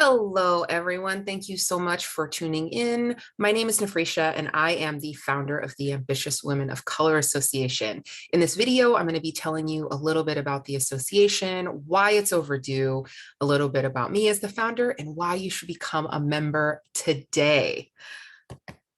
Hello, everyone. Thank you so much for tuning in. My name is Nafresha, and I am the founder of the Ambitious Women of Color Association. In this video, I'm going to be telling you a little bit about the association, why it's overdue, a little bit about me as the founder, and why you should become a member today.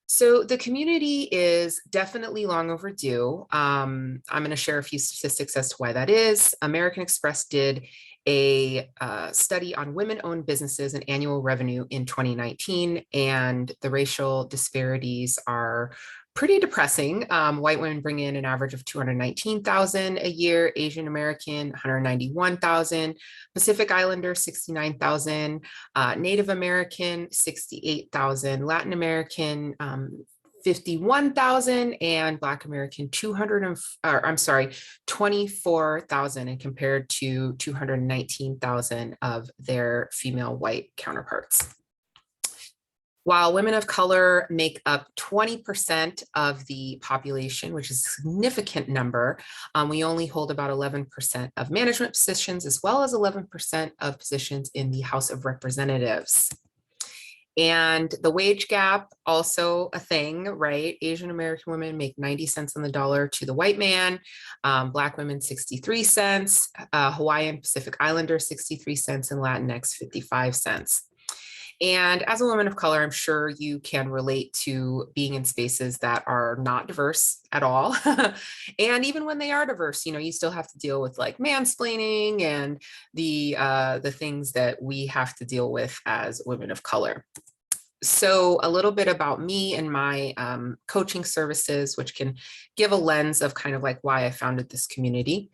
So the community is definitely long overdue. I'm going to share a few statistics as to why that is. American Express did a study on women-owned businesses and annual revenue in 2019, and the racial disparities are pretty depressing. White women bring in an average of 219,000 a year, Asian American 191,000, Pacific Islander 69,000, Native American 68,000, Latin American 51,000, and Black American 24,000, and compared to 219,000 of their female white counterparts. While women of color make up 20% of the population, which is a significant number, we only hold about 11% of management positions, as well as 11% of positions in the House of Representatives. And the wage gap, also a thing, right? Asian American women make 90 cents on the dollar to the white man, Black women 63 cents, Hawaiian Pacific Islander 63 cents, and Latinx 55 cents. And as a woman of color, I'm sure you can relate to being in spaces that are not diverse at all. And even when they are diverse, you still have to deal with like mansplaining and the things that we have to deal with as women of color. So a little bit about me and my coaching services, which can give a lens of kind of like why I founded this community.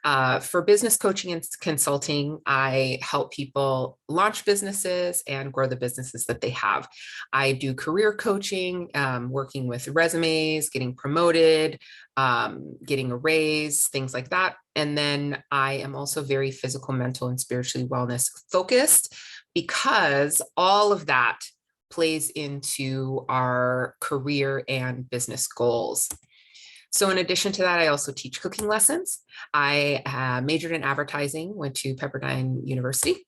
For business coaching and consulting, I help people launch businesses and grow the businesses that they have. I do career coaching, working with resumes, getting promoted, getting a raise, things like that. And then I am also very physical, mental, and spiritually wellness focused, because all of that plays into our career and business goals. So in addition to that, I also teach cooking lessons. I majored in advertising, went to Pepperdine University.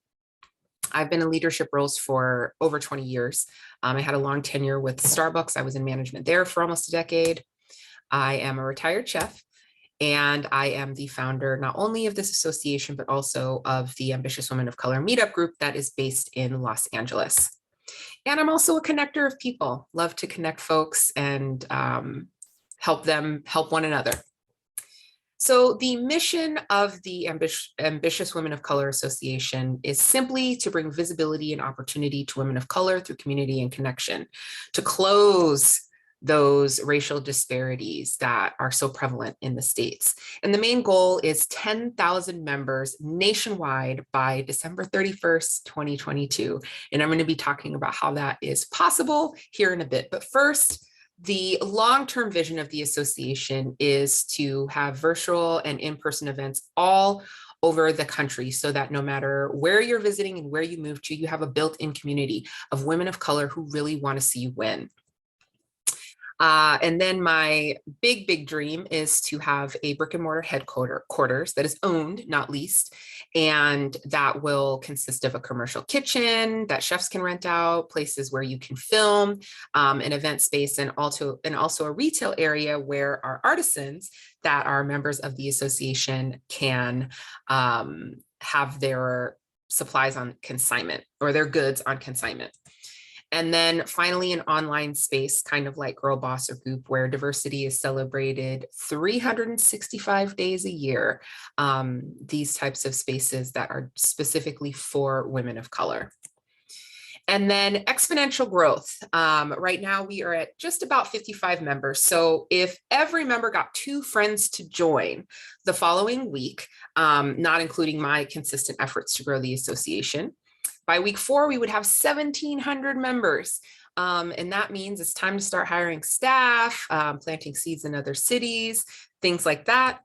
I've been in leadership roles for over 20 years. I had a long tenure with Starbucks. I was in management there for almost a decade. I am a retired chef, and I am the founder not only of this association, but also of the Ambitious Women of Color meetup group that is based in Los Angeles. And I'm also a connector of people, love to connect folks and help them help one another. So the mission of the Ambitious Women of Color Association is simply to bring visibility and opportunity to women of color through community and connection, to close those racial disparities that are so prevalent in the States. And the main goal is 10,000 members nationwide by December 31st, 2022. And I'm going to be talking about how that is possible here in a bit. But first, the long-term vision of the association is to have virtual and in-person events all over the country, so that no matter where you're visiting and where you move to, you have a built-in community of women of color who really want to see you win. And then my big dream is to have a brick and mortar headquarters that is owned, not leased, and that will consist of a commercial kitchen that chefs can rent out, places where you can film, an event space, and also a retail area where our artisans that are members of the association can have their supplies on consignment, or their goods on consignment. And then finally, an online space, kind of like Girl Boss or Goop, where diversity is celebrated 365 days a year. These types of spaces that are specifically for women of color. And then exponential growth. Right now, we are at just about 55 members. So if every member got 2 friends to join the following week, not including my consistent efforts to grow the association, by week 4, we would have 1,700 members. And that means it's time to start hiring staff, planting seeds in other cities, things like that.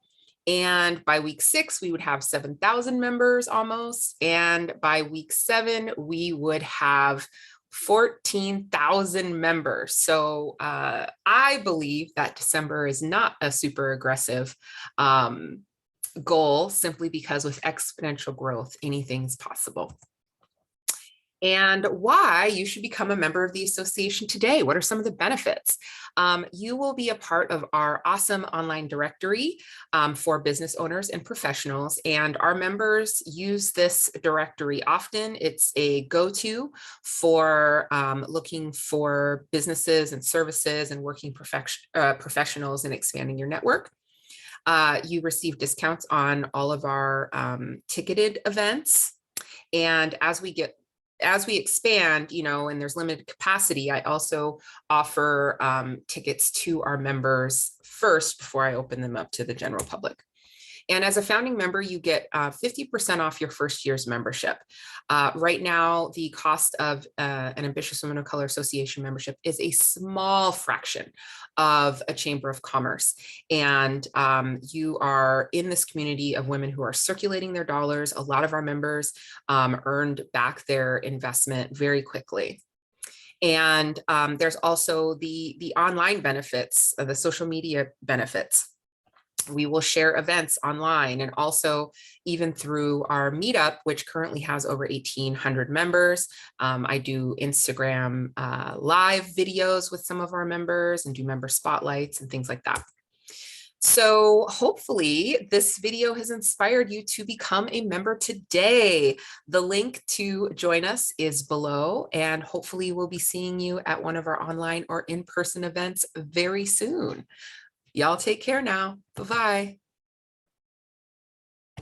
And by week 6, we would have 7,000 members almost. And by week 7, we would have 14,000 members. So I believe that December is not a super aggressive goal, simply because with exponential growth, anything's possible. and why you should become a member of the association today. What are some of the benefits? You will be a part of our awesome online directory for business owners and professionals, and our members use this directory often. It's a go-to for looking for businesses and services and working professionals and expanding your network. You receive discounts on all of our ticketed events. And as we expand, and there's limited capacity, I also offer tickets to our members first before I open them up to the general public. And as a founding member, you get 50% off your first year's membership. Right now, the cost of an Ambitious Women of Color Association membership is a small fraction of a Chamber of Commerce. And you are in this community of women who are circulating their dollars. A lot of our members earned back their investment very quickly. And there's also the online benefits, the social media benefits. We will share events online, and also even through our meetup, which currently has over 1,800 members. I do Instagram live videos with some of our members and do member spotlights and things like that. So hopefully this video has inspired you to become a member today. The link to join us is below, and hopefully we'll be seeing you at one of our online or in-person events very soon. Y'all take care now. Bye-bye.